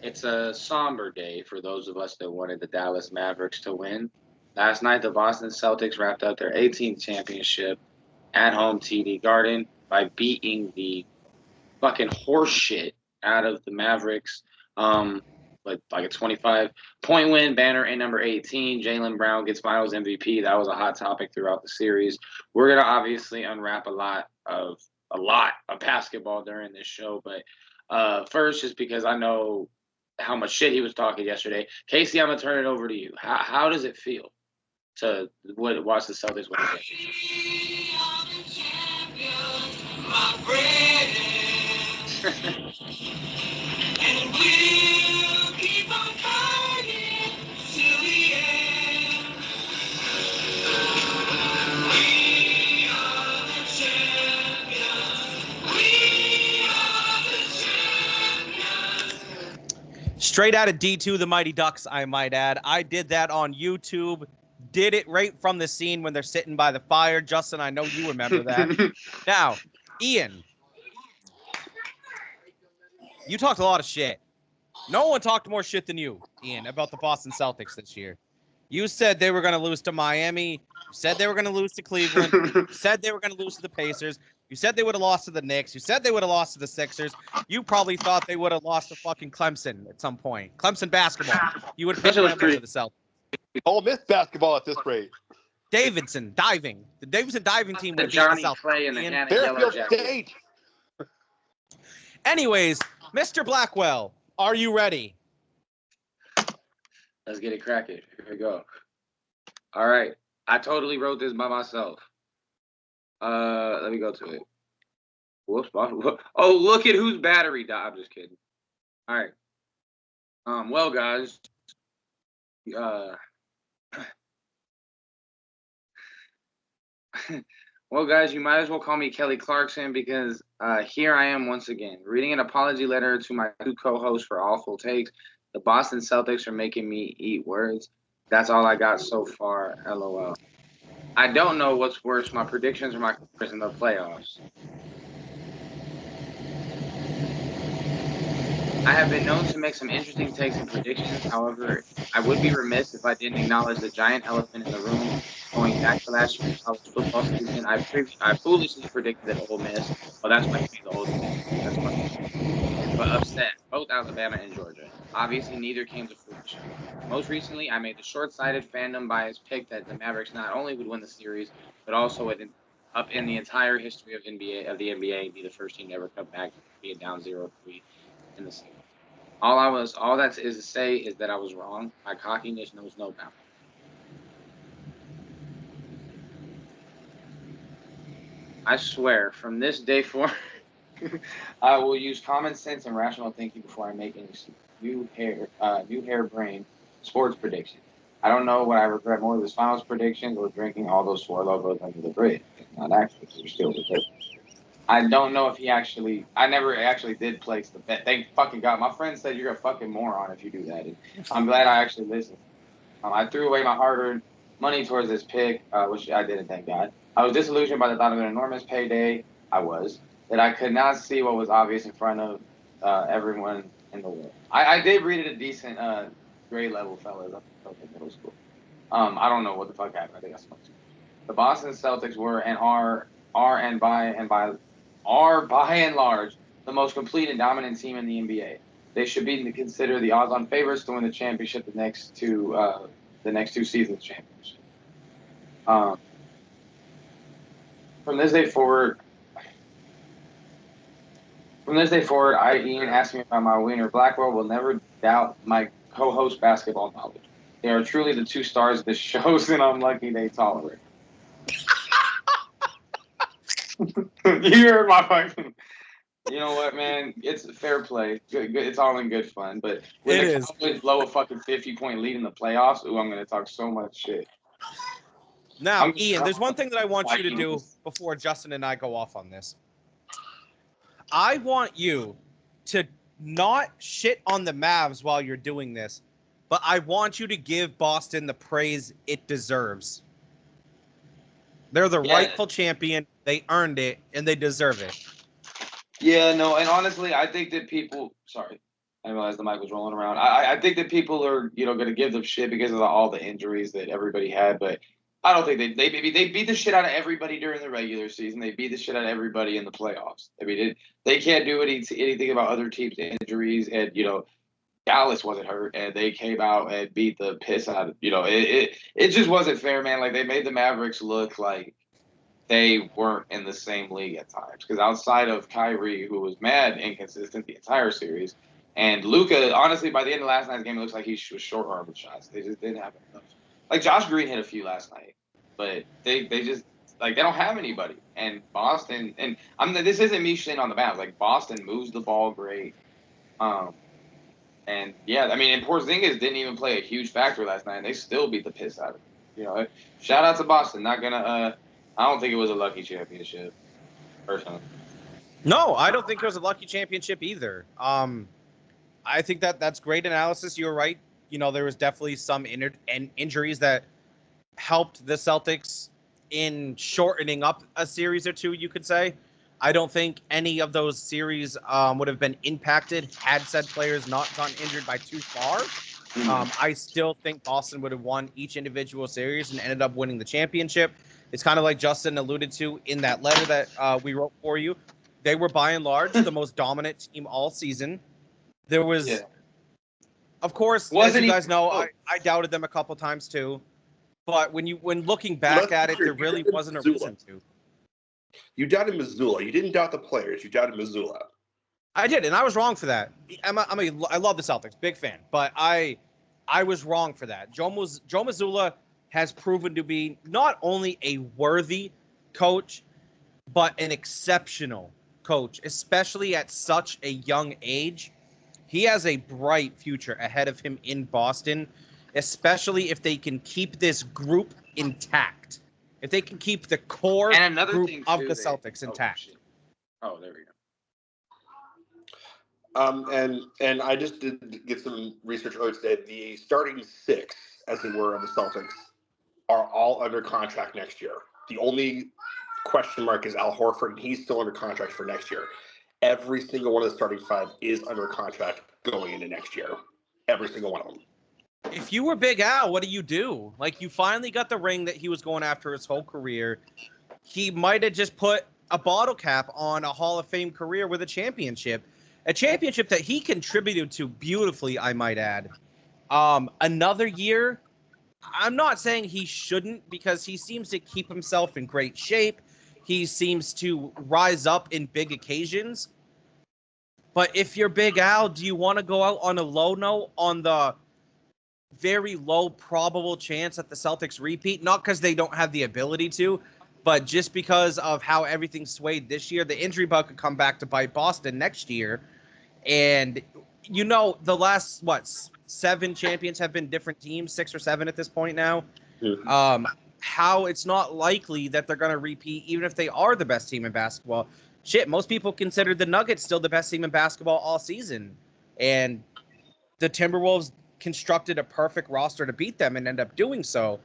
It's a somber day for those of us that wanted the Dallas Mavericks to win. Last night, the Boston Celtics wrapped up their 18th championship at home TD Garden by beating the fucking horseshit out of the Mavericks. Like a 25-point win, banner in number 18. Jaylen Brown gets Finals MVP. That was a hot topic throughout the series. We're gonna obviously unwrap a lot of basketball during this show, but first, just because I know how much shit he was talking yesterday, Casey, I'm gonna turn it over to you. How does it feel to watch the Celtics win the championship? And we'll keep on fighting till the end. We are the champions. We are the champions. Straight out of D2, the Mighty Ducks, I might add. I did that on YouTube. Did it right from the scene when they're sitting by the fire. Justin, I know you remember that. Now, Ian, you talked a lot of shit. No one talked more shit than you, Ian, about the Boston Celtics this year. You said they were going to lose to Miami. You said they were going to lose to Cleveland. You said they were going to lose to the Pacers. You said they would have lost to the Knicks. You said they would have lost to the Sixers. You probably thought they would have lost to fucking Clemson at some point. Clemson basketball. You would have picked them over the Celtics. Ole Miss basketball at this rate. Davidson diving. The Davidson diving team would have beat Johnny the Celtics. Clay and the Janet Fairfield Yellow Jackets. State. Anyways, Mr. Blackwell, are you ready? Let's get it cracking. Here we go. All right. I totally wrote this by myself. Let me go to it. Whoops. Oh, look at whose battery died. I'm just kidding. All right. Well, guys. Well, guys, you might as well call me Kelly Clarkson because here I am once again, reading an apology letter to my two co-hosts for awful takes. The Boston Celtics are making me eat words. That's all I got so far, LOL. I don't know what's worse, my predictions or my careers in the playoffs. I have been known to make some interesting takes and predictions. However, I would be remiss if I didn't acknowledge the giant elephant in the room. Going back to last year's college football season, I foolishly predicted that Ole Miss. Well, that's what made the whole thing. That's what. But upset both Alabama and Georgia. Obviously, neither came to fruition. Most recently, I made the short-sighted fandom bias pick that the Mavericks not only would win the series, but also would up in the entire history of the NBA, be the first team to ever come back, be it down 0-3 in the series. All that is to say is that I was wrong. My cockiness knows no bounds. I swear, from this day forward, I will use common sense and rational thinking before I make any new hair-brained sports predictions. I don't know what I regret more, this finals predictions or drinking all those four logos under the bridge. Not actually, because you're still with it. I don't know if I never actually did place the bet. Thank fucking God. My friend said you're a fucking moron if you do that. And I'm glad I actually listened. I threw away my hard-earned money towards this pick, which I didn't, thank God. I was disillusioned by the thought of an enormous payday. That I could not see what was obvious in front of everyone in the world. I did read it a decent grade level, fellas. I think middle school. I don't know what the fuck happened. I think I smoked. The Boston Celtics were and are by and large the most complete and dominant team in the NBA. They should be considered the odds-on favorites to win the championship the next two seasons championship. From this day forward, Ian asked me about my wiener. Blackwell will never doubt my co-host basketball knowledge. They are truly the two stars of this show, and I'm lucky they tolerate. You heard my fucking. You know what, man? It's fair play. Good. It's all in good fun. But when the Cowboys blow a fucking 50-point lead in the playoffs, I'm going to talk so much shit. Now, Ian, there's one thing that I want you to do before Justin and I go off on this. I want you to not shit on the Mavs while you're doing this, but I want you to give Boston the praise it deserves. They're the rightful champion. They earned it, and they deserve it. Yeah, no, and honestly, I think that people... Sorry. I didn't realize the mic was rolling around. I think that people are, going to give them shit because of all the injuries that everybody had, but I don't think they beat the shit out of everybody during the regular season. They beat the shit out of everybody in the playoffs. I mean, they can't do anything about other teams' injuries, and Dallas wasn't hurt, and they came out and beat the piss out of it just wasn't fair, man. Like they made the Mavericks look like they weren't in the same league at times because outside of Kyrie, who was mad inconsistent the entire series, and Luka, honestly, by the end of last night's game, it looks like he was short-armed with shots. They just didn't have enough. Like Josh Green hit a few last night, but they just they don't have anybody. And Boston, and this isn't me shitting on the Mavs. Like Boston moves the ball great. And yeah, I mean, and Porzingis didn't even play a huge factor last night, and they still beat the piss out of him. Shout out to Boston. Not gonna. I don't think it was a lucky championship, personally. No, I don't think it was a lucky championship either. I think that's great analysis. You're right. There was definitely some injuries that helped the Celtics in shortening up a series or two, you could say. I don't think any of those series would have been impacted had said players not gotten injured by too far. I still think Boston would have won each individual series and ended up winning the championship. It's kind of like Justin alluded to in that letter that we wrote for you. They were, by and large, the most dominant team all season. There was, of course, as you guys know, I doubted them a couple times too. But when looking back at it, there really wasn't a reason to. You doubted Missoula. You didn't doubt the players. You doubted Missoula. I did, and I was wrong for that. I love the Celtics, big fan, but I was wrong for that. Joe Mazzulla has proven to be not only a worthy coach, but an exceptional coach, especially at such a young age. He has a bright future ahead of him in Boston, especially if they can keep this group intact. If they can keep the core group of the Celtics intact. Oh, there we go. And I just did get some research earlier today. The starting six, as it were, of the Celtics are all under contract next year. The only question mark is Al Horford, and he's still under contract for next year. Every single one of the starting five is under contract going into next year. Every single one of them. If you were Big Al, what do you do? Like, you finally got the ring that he was going after his whole career. He might have just put a bottle cap on a Hall of Fame career with a championship that he contributed to beautifully, I might add. Another year, I'm not saying he shouldn't, because he seems to keep himself in great shape. He seems to rise up in big occasions. But if you're Big Al, do you want to go out on a low note on the very low probable chance that the Celtics repeat? Not because they don't have the ability to, but just because of how everything swayed this year. The injury bug could come back to bite Boston next year. And, the last, 7 champions have been different teams, 6 or 7 at this point now. Mm-hmm. How it's not likely that they're going to repeat, even if they are the best team in basketball. Shit, most people consider the Nuggets still the best team in basketball all season. And the Timberwolves constructed a perfect roster to beat them and end up doing so.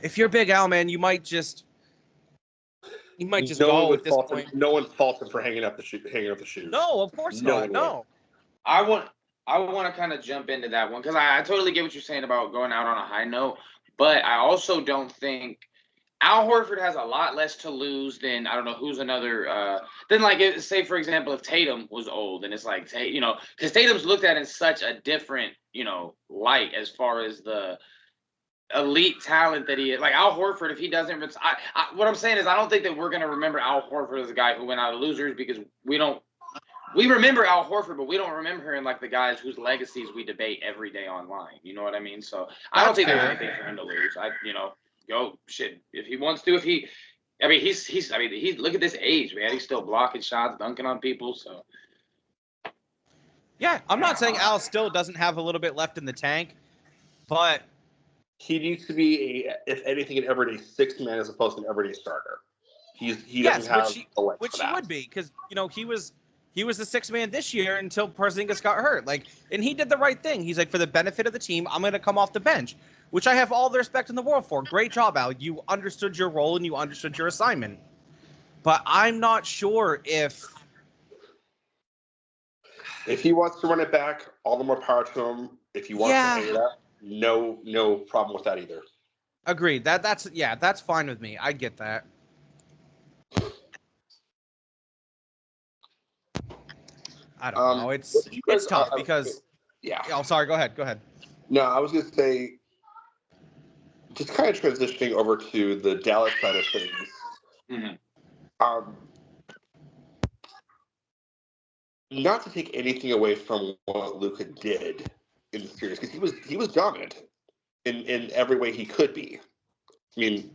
If you're Big Al, man, you might just go at this point. No one faults him for hanging up the shoes. No, of course not. No. I want to kind of jump into that one because I totally get what you're saying about going out on a high note, but I also don't think Al Horford has a lot less to lose than, I don't know, who's another, than like, say, for example, if Tatum was old, and it's like, because Tatum's looked at in such a different, light as far as the elite talent that he is. Like Al Horford, if he doesn't, what I'm saying is I don't think that we're going to remember Al Horford as a guy who went out of losers, because we remember Al Horford, but we don't remember him like the guys whose legacies we debate every day online. You know what I mean? So I don't think there's anything for him to lose. Go shit if he wants to. He's look at this age, man. He's still blocking shots, dunking on people. So yeah, I'm not saying Al still doesn't have a little bit left in the tank, but he needs to be if anything, an everyday 6th man as opposed to an everyday starter. He doesn't have the legs which for that. He would be, because he was the 6th man this year until Porzingis got hurt. And he did the right thing. He's like, for the benefit of the team, I'm going to come off the bench, which I have all the respect in the world for. Great job, Al. You understood your role and you understood your assignment. But I'm not sure if If he wants to run it back, all the more power to him. If he wants to hang it up, no problem with that either. Agreed. That's fine with me. I get that. I don't know. It's tough because. Yeah. Oh, sorry. Go ahead. No, I was going to say, just kind of transitioning over to the Dallas side of things. Mm-hmm. Not to take anything away from what Luka did in the series, because he was dominant in every way he could be. I mean,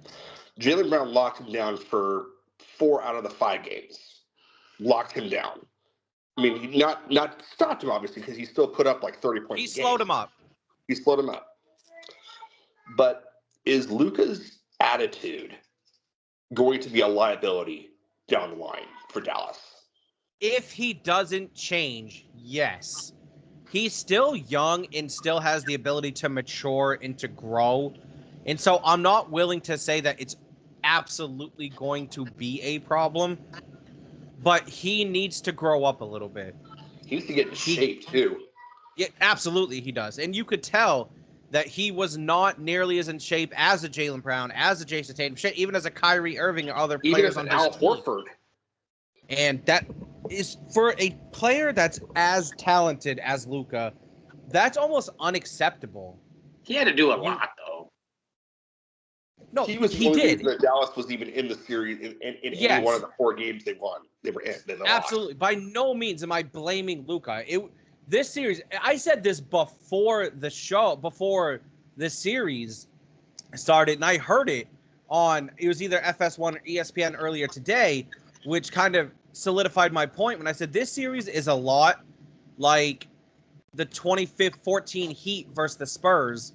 Jaylen Brown locked him down for 4 out of the 5 games. Locked him down. I mean, he not stopped him, obviously, because he still put up like 30 points He a game. slowed him up. He slowed him up. But is Luka's attitude going to be a liability down the line for Dallas? If he doesn't change, yes. He's still young and still has the ability to mature and to grow. And so I'm not willing to say that it's absolutely going to be a problem, but he needs to grow up a little bit. He needs to get in shape, too. Yeah, absolutely he does. And you could tell that he was not nearly as in shape as a Jaylen Brown, as a Jason Tatum, shit, even as a Kyrie Irving or other players even on as his Al team. Horford. And that is, for a player that's as talented as Luka, that's almost unacceptable. He had to do a lot, though. No, he was he the only did. reason that Dallas was even in the series in any one of the 4 games they won. They were in. They lost. Absolutely. By no means am I blaming Luka. This series, I said this before the show, before the series started, and I heard it was either FS1 or ESPN earlier today, which kind of solidified my point when I said this series is a lot like the 2014 Heat versus the Spurs,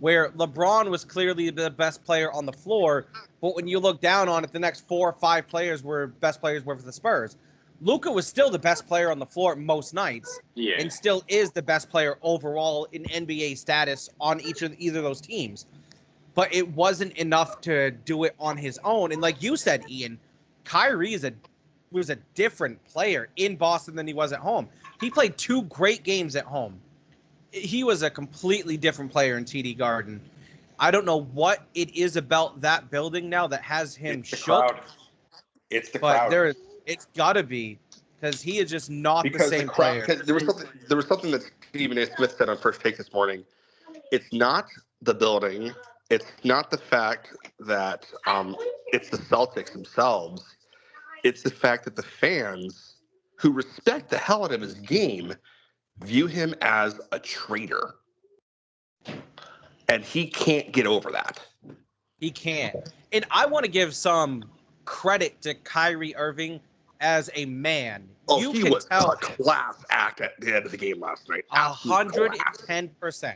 where LeBron was clearly the best player on the floor, but when you look down on it, the next 4 or 5 players were for the Spurs. Luka was still the best player on the floor most nights, and still is the best player overall in NBA status on either of those teams. But it wasn't enough to do it on his own. And like you said, Ian, Kyrie was a different player in Boston than he was at home. He played 2 great games at home. He was a completely different player in TD Garden. I don't know what it is about that building now that has him shook. Crowd. It's the crowd. But it's got to be, because he is just not the same player. There was something that Stephen A. Smith said on First Take this morning. It's not the building. It's not the fact that it's the Celtics themselves. It's the fact that the fans, who respect the hell out of his game, view him as a traitor. And he can't get over that. He can't. And I want to give some credit to Kyrie Irving as a man. Oh, he was a class act at the end of the game last night. 110%.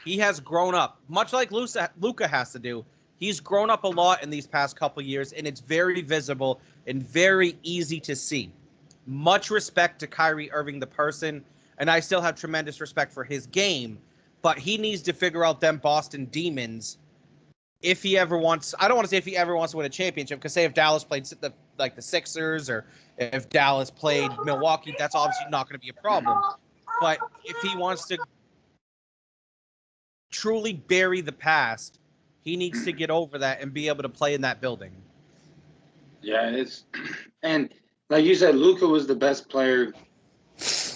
He has grown up, much like Luka has to do. He's grown up a lot in these past couple years, and it's very visible and very easy to see. Much respect to Kyrie Irving, the person, and I still have tremendous respect for his game, but he needs to figure out them Boston Demons if he ever wants. I don't want to say if he ever wants to win a championship, because say if Dallas played the Sixers, or if Dallas played Milwaukee, that's obviously not going to be a problem. But if he wants to truly bury the past, he needs to get over that and be able to play in that building. Yeah, and like you said, Luka was the best player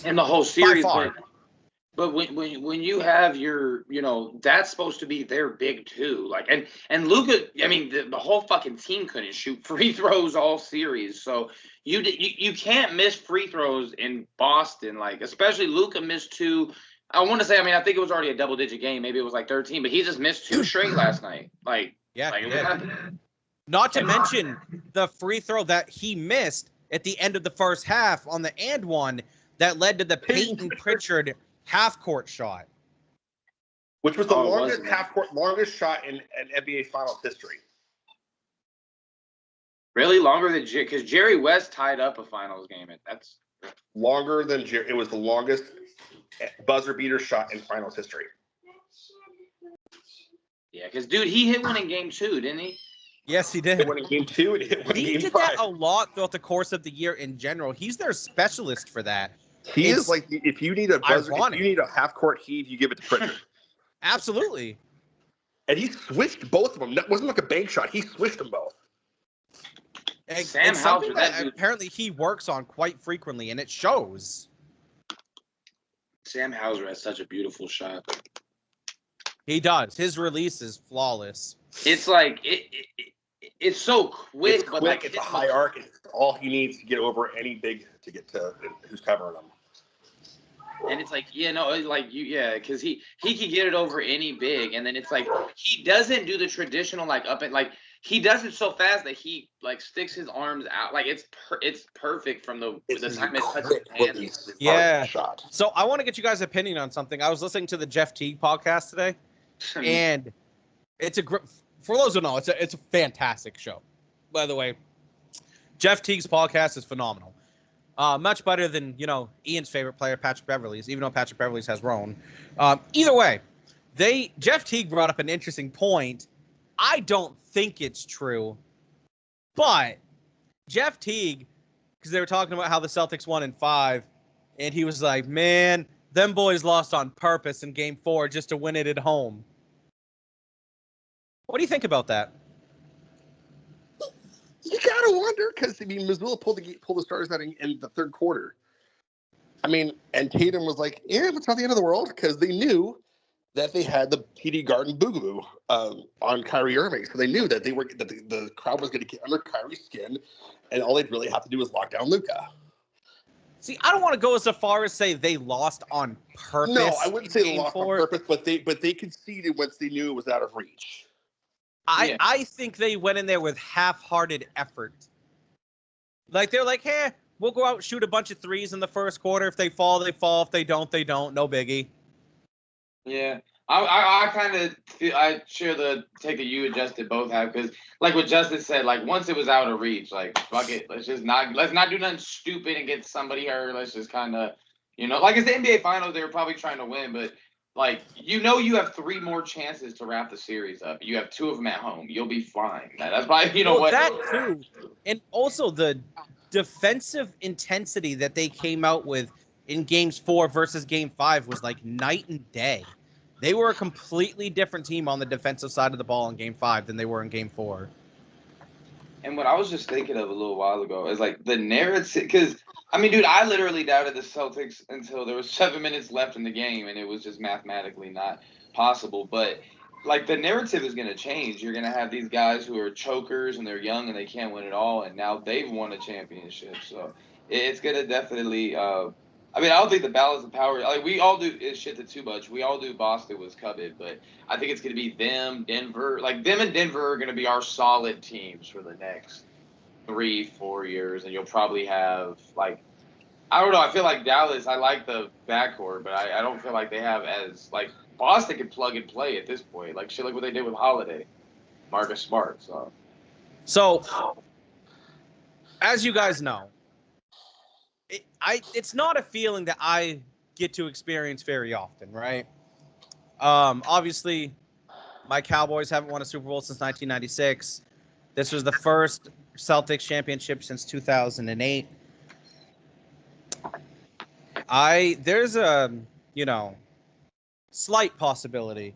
in the whole series. By far. But when you have your, that's supposed to be their big 2. Like, and Luka, I mean, the whole fucking team couldn't shoot free throws all series. So you can't miss free throws in Boston. Like, especially Luka missed 2. I want to say, I think it was already a double-digit game. Maybe it was like 13, but he just missed 2 straight last night. Like, yeah, like, not to mention the free throw that he missed at the end of the first half on the and one that led to the Peyton Pritchard half-court shot, which was the longest shot in NBA Finals history. Really longer than because Jerry West tied up a Finals game. That's longer than Jerry. It was the longest buzzer beater shot in Finals history. Yeah, because dude, he hit one in Game 2, didn't he? Yes, he did. He hit one in Game 2 and hit one in Game 5. He did that a lot throughout the course of the year in general. He's their specialist for that. He It's is like, if you need a buzzer, if ironic. you need a half court heave, you give it to Pritchard. Absolutely. And he switched both of them. That wasn't like a bank shot. He switched them both. Sam It's something Hauser, that that dude- apparently he works on quite frequently, and it shows. Sam Hauser has such a beautiful shot. He does. His release is flawless. It's like it's so quick, It's but quick. like It's a high arc. It's all he needs to get over any big to get to who's covering him. and it's like it's like because he can get it over any big, and then it's like he doesn't do the traditional like up and like he does it so fast that he like sticks his arms out like it's perfect from the time it touches his hands. Yeah. Shot. So I want to get you guys' opinion on something. I was listening to the Jeff Teague podcast today, and it's for those who know, it's a fantastic show. By the way, Jeff Teague's podcast is phenomenal. Much better than Ian's favorite player, Patrick Beverley's, even though Patrick Beverley's has Roan. Either way, Jeff Teague brought up an interesting point. I don't think it's true, but Jeff Teague, because they were talking about how the Celtics won in 5, and he was like, "Man, them boys lost on purpose in Game 4 just to win it at home." What do you think about that? You gotta wonder because Missoula pulled the starters out in the third quarter. I mean, and Tatum was like, "Yeah, it's not the end of the world," because they knew that they had the TD Garden Boogaloo on Kyrie Irving, so they knew that the crowd was going to get under Kyrie's skin, and all they'd really have to do was lock down Luka. See, I don't want to go so far as say they lost on purpose. No, I wouldn't say they Game lost 4. on purpose, but they conceded once they knew it was out of reach. I think they went in there with half-hearted effort. Like, they're like, hey, we'll go out and shoot a bunch of threes in the first quarter. If they fall, they fall. If they don't, they don't. No biggie. Yeah, I kind of feel I share the take that you and Justin both have because, like what Justin said, like once it was out of reach, like fuck it, let's not do nothing stupid and get somebody hurt. Let's just kind of, like it's the NBA Finals, they were probably trying to win, but like you have 3 more chances to wrap the series up. You have 2 of them at home. You'll be fine. That's why what that too, and also the defensive intensity that they came out with in Games 4 versus Game 5 was like night and day. They were a completely different team on the defensive side of the ball in Game 5 than they were in Game 4. And what I was just thinking of a little while ago is like the narrative, because I mean, dude, I literally doubted the Celtics until there was 7 minutes left in the game, and it was just mathematically not possible. But like the narrative is going to change. You're going to have these guys who are chokers and they're young and they can't win it all, and now they've won a championship. So it's going to definitely. I mean, I don't think the balance of power. Like we all do is shit too much. We all do. Boston was coveted, but I think it's going to be them, Denver. Like them and Denver are going to be our solid teams for the next 3-4 years, and you'll probably have like. I don't know. I feel like Dallas. I like the backcourt, but I don't feel like they have as like Boston can plug and play at this point. Like shit, like what they did with Holiday, Marcus Smart. So, as you guys know, it's not a feeling that I get to experience very often, right? Obviously, my Cowboys haven't won a Super Bowl since 1996. This was the first Celtics championship since 2008. There's a, slight possibility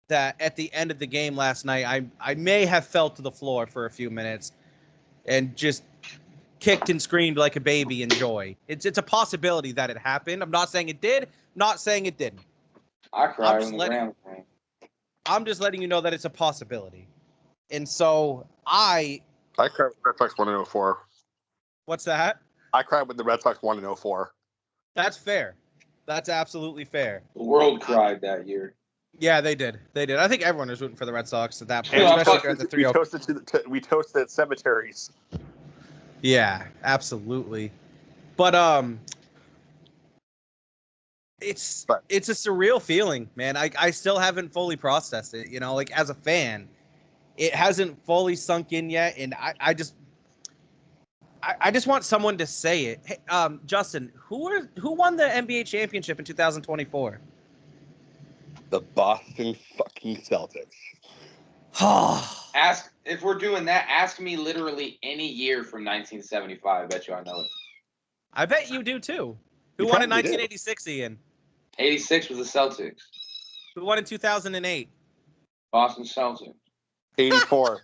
that at the end of the game last night, I may have fell to the floor for a few minutes and just kicked and screamed like a baby in joy. It's a possibility that it happened. I'm not saying it did, not saying it didn't. I cried when the Rams came. I'm just letting you know that it's a possibility. And so I cried when the Red Sox won in 04. What's that? I cried when the Red Sox won in 04. That's fair. That's absolutely fair. The world cried that year. Yeah, they did. They did. I think everyone was rooting for the Red Sox at that point, Yeah, especially at the 3-0. We toasted cemeteries. Yeah, absolutely. But it's a surreal feeling, man. I still haven't fully processed it, like as a fan. It hasn't fully sunk in yet, and I just want someone to say it. Hey, Justin, who won the NBA championship in 2024? The Boston fucking Celtics. Ask if we're doing that. Ask me literally any year from 1975. I bet you I know it. I bet you do too, Who You won in probably did. 1986, Ian? 86 was the Celtics. Who won in 2008? Boston Celtics. 84.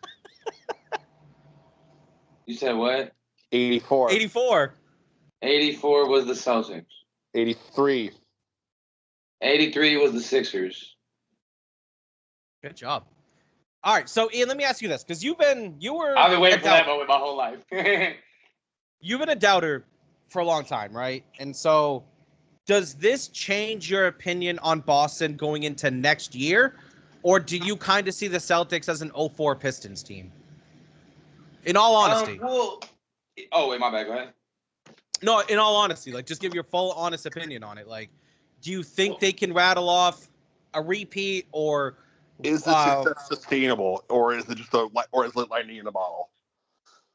You said what? 84. 84. 84 was the Celtics. 83. 83 was the Sixers. Good job. All right, so Ian, let me ask you this, because you were. I've been waiting a for that doubter. moment my whole life. You've been a doubter for a long time, right? And so, does this change your opinion on Boston going into next year, or do you kind of see the Celtics as an 04 Pistons team? In all honesty. Oh, wait, my bad. Go ahead. No, in all honesty, like, just give your full honest opinion on it. Like, do you think they can rattle off a repeat, or Is the success sustainable, or is it just or is it lightning in a bottle?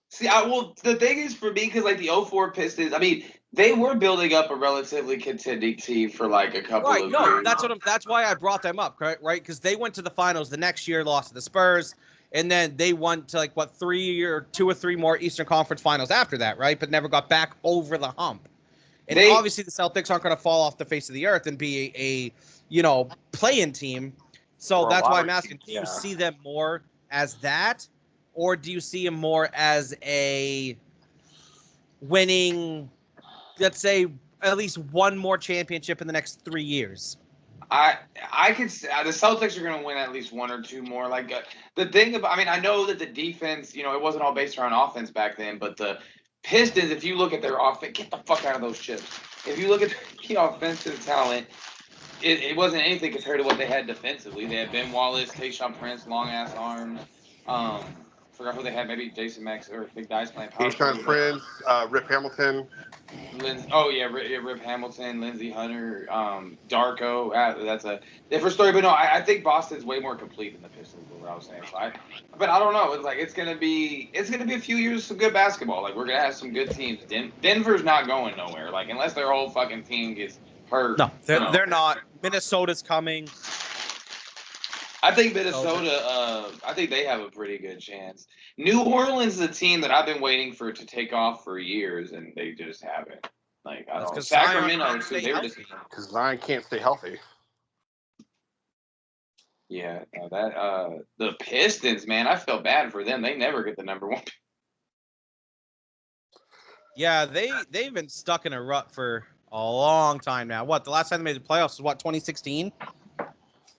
See, the thing is for me, because like the 04 Pistons, I mean, they were building up a relatively contending team for like a couple of years. That's why I brought them up, right? Because they went to the finals the next year, lost to the Spurs, and then they went to like what 2 or 3 more Eastern Conference Finals after that, right? But never got back over the hump. And obviously, the Celtics aren't going to fall off the face of the earth and be a play-in team. So that's why I'm asking: do you see them more as that, or do you see them more as a winning, let's say, at least one more championship in the next 3 years? I could say the Celtics are going to win at least 1 or 2 more. Like the thing about, I mean, I know that the defense, it wasn't all based around offense back then, but the Pistons, if you look at their offense, get the fuck out of those chips. If you look at the offensive talent, it wasn't anything compared to what they had defensively. They had Ben Wallace, Tayshaun Prince, long ass arms. Forgot who they had. Maybe Jason Max or Big Dice playing power. Tayshaun Prince, Rip Hamilton. Rip Hamilton, Lindsey Hunter, Darko. That's a different story. But no, I think Boston's way more complete than the Pistons. Is what I was saying. So but I don't know. It's like it's gonna be a few years of some good basketball. Like we're gonna have some good teams. Denver's not going nowhere. Like unless their whole fucking team gets hurt. No, they're not. Minnesota's coming. I think Minnesota. I think they have a pretty good chance. New Orleans is a team that I've been waiting for to take off for years, and they just haven't. Like I don't know. Sacramento too. They were just because Zion can't stay healthy. Yeah, the Pistons, man. I felt bad for them. They never get the number 1. Yeah, they've been stuck in a rut for a long time now. What, the last time they made the playoffs was what, 2016?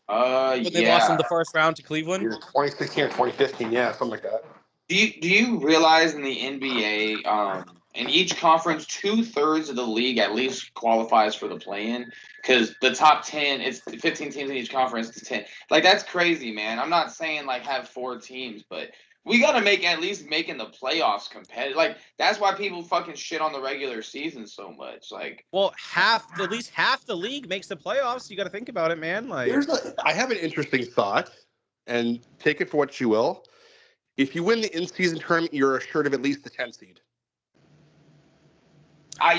When they lost in the first round to Cleveland. Either 2016 or 2015, yeah, something like that. Do you realize in the NBA, in each conference, 2/3 of the league at least qualifies for the play-in? Because the top 10, it's 15 teams in each conference. It's 10. Like that's crazy, man. I'm not saying like have 4 teams, but we got to make at least making the playoffs competitive. Like that's why people fucking shit on the regular season so much. Like, well, at least half the league makes the playoffs. You got to think about it, man. Like, I have an interesting thought, and take it for what you will. If you win the in-season tournament, you're assured of at least the 10 seed. I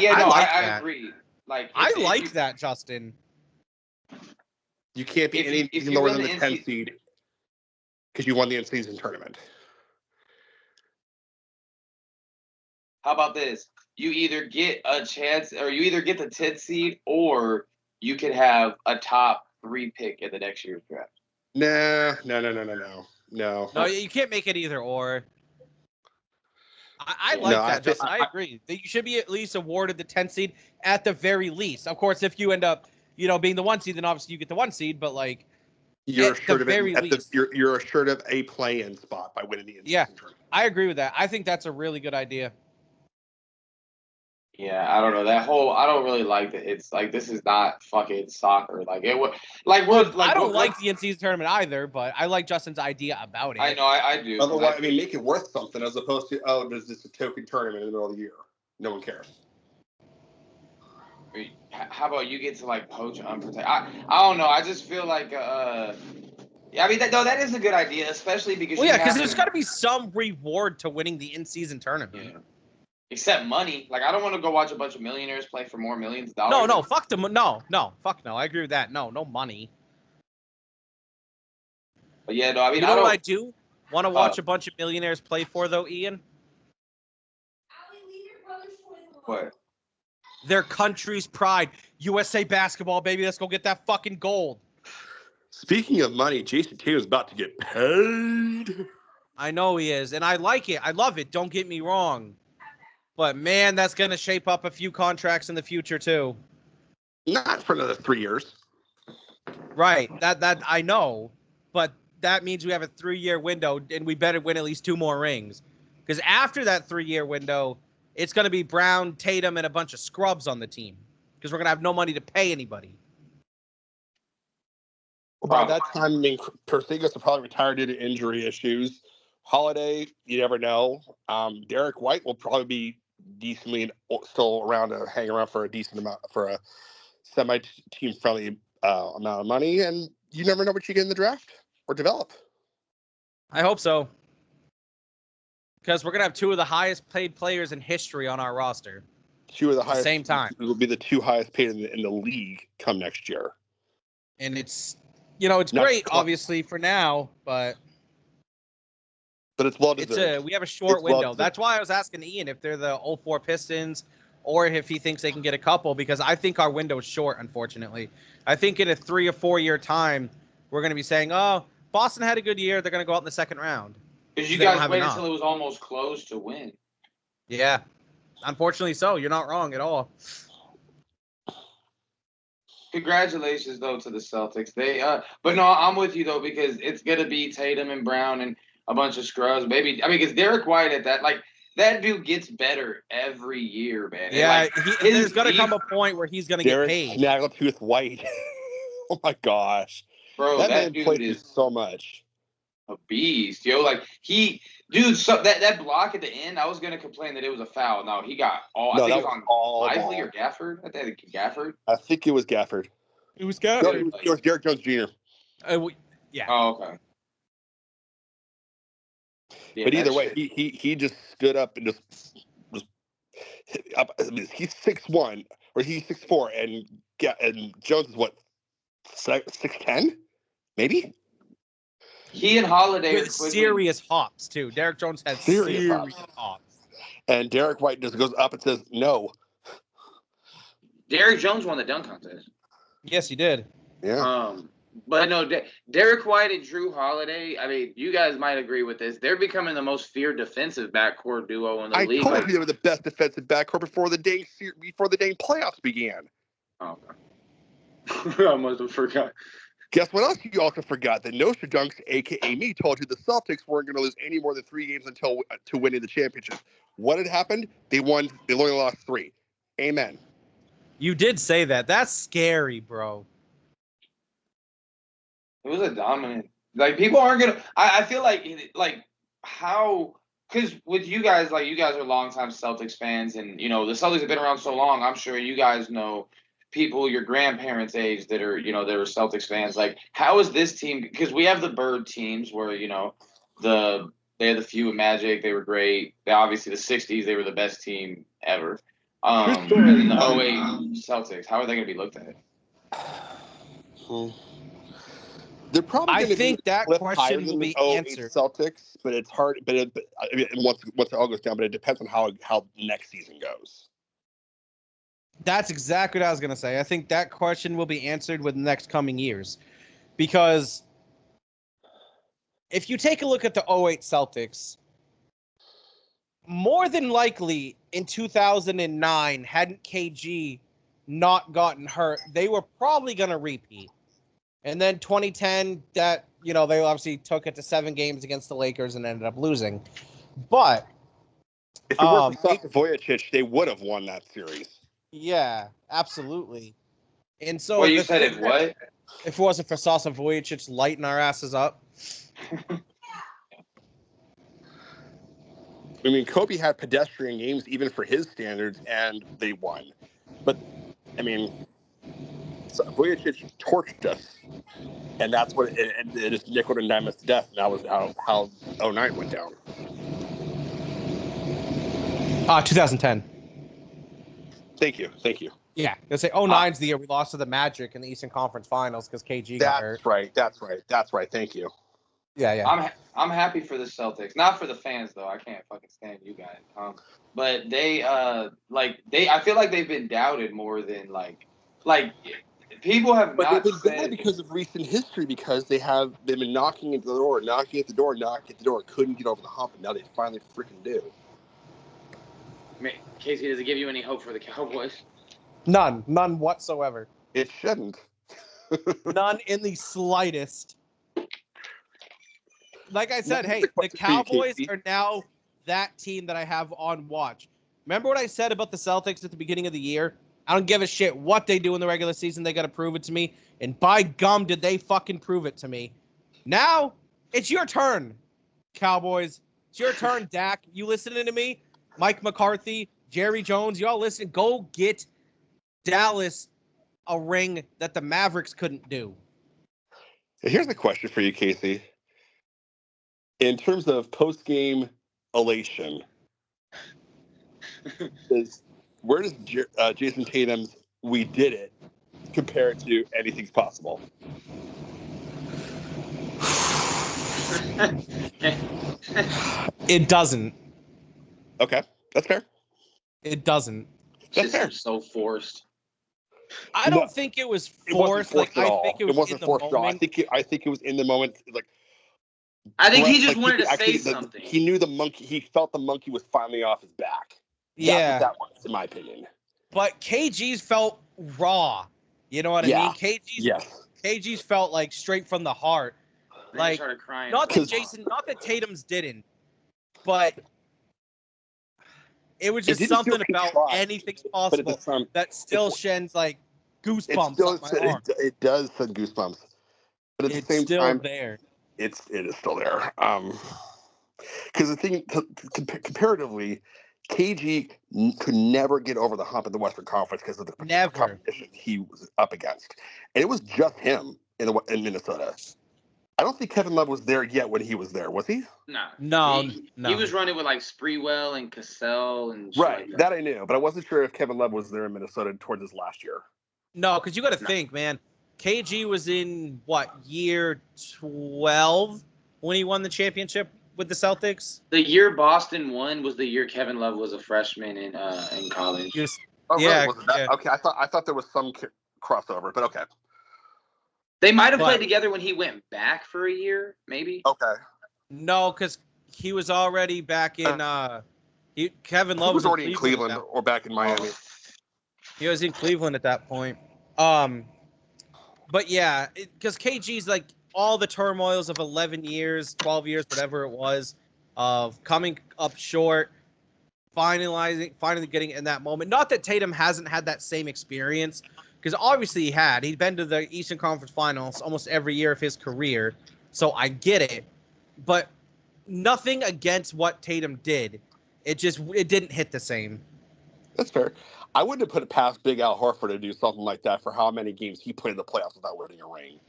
agree. Like, I like that, Justin. You can't be anything lower than the 10 seed because you won the in-season tournament. How about this? You either get a chance, or you either get the 10th seed, or you could have a top 3 pick in the next year's draft. No. No, you can't make it either or. I like that, Justin. I agree. That you should be at least awarded the 10th seed at the very least. Of course, if you end up, being the 1 seed, then obviously you get the 1 seed. But like, you're assured of you're assured of a play-in spot by winning the in-season tournament. I agree with that. I think that's a really good idea. Yeah, I don't know I don't really like that. It's like this is not fucking soccer. Like it was like we're like I don't like the in-season tournament either, but I like Justin's idea about it. I know I do. Otherwise, make it worth something as opposed to there's just a token tournament in the middle of the year. No one cares. How about you get to like poach unprotected? I don't know. I just feel like yeah, I mean that is a good idea, especially because because there's got to be some reward to winning the in-season tournament. Yeah. Except money. Like, I don't want to go watch a bunch of millionaires play for more millions of dollars. No, fuck them. No, fuck no. I agree with that. No money. But yeah, no, I mean, you know what I do want to watch a bunch of millionaires play for, though, Ian? What? Their country's pride. USA basketball, baby. Let's go get that fucking gold. Speaking of money, Jason Tatum's about to get paid. I know he is, and I like it. I love it. Don't get me wrong. But, man, that's going to shape up a few contracts in the future, too. Not for another 3 years. Right. That I know. But that means we have a 3-year window, and we better win at least 2 more rings. Because after that 3-year window, it's going to be Brown, Tatum, and a bunch of scrubs on the team. Because we're going to have no money to pay anybody. By that time, I mean, Porzingis will probably retire due to injury issues. Holiday, you never know. Derek White will probably be decently still around to hang around for a decent amount, for a semi-team friendly amount of money. And you never know what you get in the draft or develop. I hope so. Because we're going to have 2 of the highest paid players in history on our roster. 2 of the highest. Same time. It will be the 2 highest paid in the league come next year. And it's, it's great, obviously, for now, but it's well deserved. We have a short window. That's why I was asking Ian if they're the 04 Pistons or if he thinks they can get a couple, because I think our window is short, unfortunately. I think in a 3 or 4 year time, we're going to be saying, oh, Boston had a good year. They're going to go out in the second round. Because you guys waited until it was almost close to win. Yeah. Unfortunately so. You're not wrong at all. Congratulations, though, to the Celtics. But no, I'm with you, though, because it's going to be Tatum and Brown and a bunch of scrubs, baby. I mean, because Derek White at that dude gets better every year, man. Yeah, there's going to come a point where he's going to get paid. Snaggletooth White. Oh, my gosh. Bro, that man dude is so much. A beast, yo. That block at the end, I was going to complain that it was a foul. No, he got all. No, I think it was on all Lively or Gafford. I think Gafford. I think it was Gafford. It was Gafford. No, it was Derek Jones Jr. Yeah. Oh, okay. Yeah, but either way, he just stood up and just was up. I mean, he's 6'1", or he's 6'4", and Jones is what, 6'10", maybe. He and Holiday with serious hops too. Derek Jones has serious hops. And Derek White just goes up and says no. Derek Jones won the dunk contest. Yes, he did. Yeah. But no, Derek White and Drew Holiday, I mean, you guys might agree with this. They're becoming the most feared defensive backcourt duo in the league. I told you they were the best defensive backcourt before the dang playoffs began. Oh, okay. I must have forgot. Guess what else you also forgot? That Nostradunks, a.k.a. me, told you the Celtics weren't going to lose any more than 3 games to winning the championship. What had happened? They won. They only lost 3. Amen. You did say that. That's scary, bro. It was a dominant. People aren't going to – I feel how – because with you guys, you guys are longtime Celtics fans, and, the Celtics have been around so long, I'm sure you guys know – people your grandparents' age that are that are Celtics fans. How is this team? Because we have the Bird teams where they had the few with Magic, they were great. Obviously the '60s, they were the best team ever. And the '08 Celtics, how are they going to be looked at? They're probably. I think that question will be answered. Celtics, but it's hard. But once it all goes down, but it depends on how next season goes. That's exactly what I was going to say. I think that question will be answered with the next coming years. Because if you take a look at the 08 Celtics, more than likely in 2009, hadn't KG not gotten hurt, they were probably going to repeat. And then 2010, they obviously took it to 7 games against the Lakers and ended up losing. But if it weren't for Sasha Vujicic, they would have won that series. Yeah, absolutely. And so what you said if what? If it wasn't for Sasha Vujicic lighting our asses up. I mean, Kobe had pedestrian games even for his standards, and they won. But, I mean, Vujicic torched us, and that's what it just nickeled and dimed us to death, and that was how 09 went down. 2010. Thank you. Yeah, let's say 09's the year we lost to the Magic in the Eastern Conference Finals because KG got hurt. That's right. Thank you. Yeah. I'm happy for the Celtics. Not for the fans though. I can't fucking stand you guys. But they I feel like they've been doubted more than like people have But they've not been bad said. because of recent history, because they've been knocking at the door, couldn't get over the hump, and now they finally freaking do. Casey, does it give you any hope for the Cowboys? None whatsoever. It shouldn't. None in the slightest. Like I said, Now, here's hey, a the question for you, Cowboys Casey. are now that team that I have on watch. Remember what I said about the Celtics at the beginning of the year? I don't give a shit what they do in the regular season. They got to prove it to me. And by gum, did they fucking prove it to me. Now, it's your turn, Cowboys. It's your turn, Dak. You listening to me? Mike McCarthy, Jerry Jones, y'all listen. Go get Dallas a ring that the Mavericks couldn't do. Here's a question for you, Casey. In terms of post-game elation, where does Jason Tatum's "we did it" compare to "anything's possible"? It doesn't. Okay, that's fair. It doesn't. That's Just fair. so forced. I don't think it was It wasn't forced. forced Like at I all. think it It was wasn't in the forced at all. I moment. think it was in the moment. Like I think he just like wanted could to say actually, something. he knew the monkey. He felt the monkey was finally off his back. Yeah, That's what that was, in my opinion. but KG's felt raw. You know what I Yeah. mean? Yes. KG's felt like straight from the heart. Then he Like started crying. not that Tatum's didn't, but it was just didn't feel something like he about tried, anything's but at the possible same, that still it sheds like it goosebumps still up my arm. it does send goosebumps, but at the It's same still time, there. it is still there. Because the thing, comparatively, KG could never get over the hump in the Western Conference because of the Never. competition he was up against, and it was just him in Minnesota. I don't think Kevin Love was there yet when he was there, was he? No. He was running with like Spreewell and Cassell and shit Right, like that I knew, but I wasn't sure if Kevin Love was there in Minnesota towards his last year. No, because you got to think, man. KG was in what year 12 when he won the championship with the Celtics. The year Boston won was the year Kevin Love was a freshman in college. Oh, Yeah, really? Was it that? yeah. Okay, I thought there was some crossover, but okay. They might have But- played together when he went back for a year, maybe. Okay. No, because he was already back in. Kevin Love He was already in Cleveland Cleveland or back in Miami. He was in Cleveland at that point. But yeah, because KG's like all the turmoils of 11 years, 12 years, whatever it was, of coming up short, finally getting in that moment. Not that Tatum hasn't had that same experience, because obviously he had. He'd been to the Eastern Conference Finals almost every year of his career, so I get it. But nothing against what Tatum did. It didn't hit the same. That's fair. I wouldn't have put it past Big Al Horford to do something like that for how many games he played in the playoffs without winning a ring.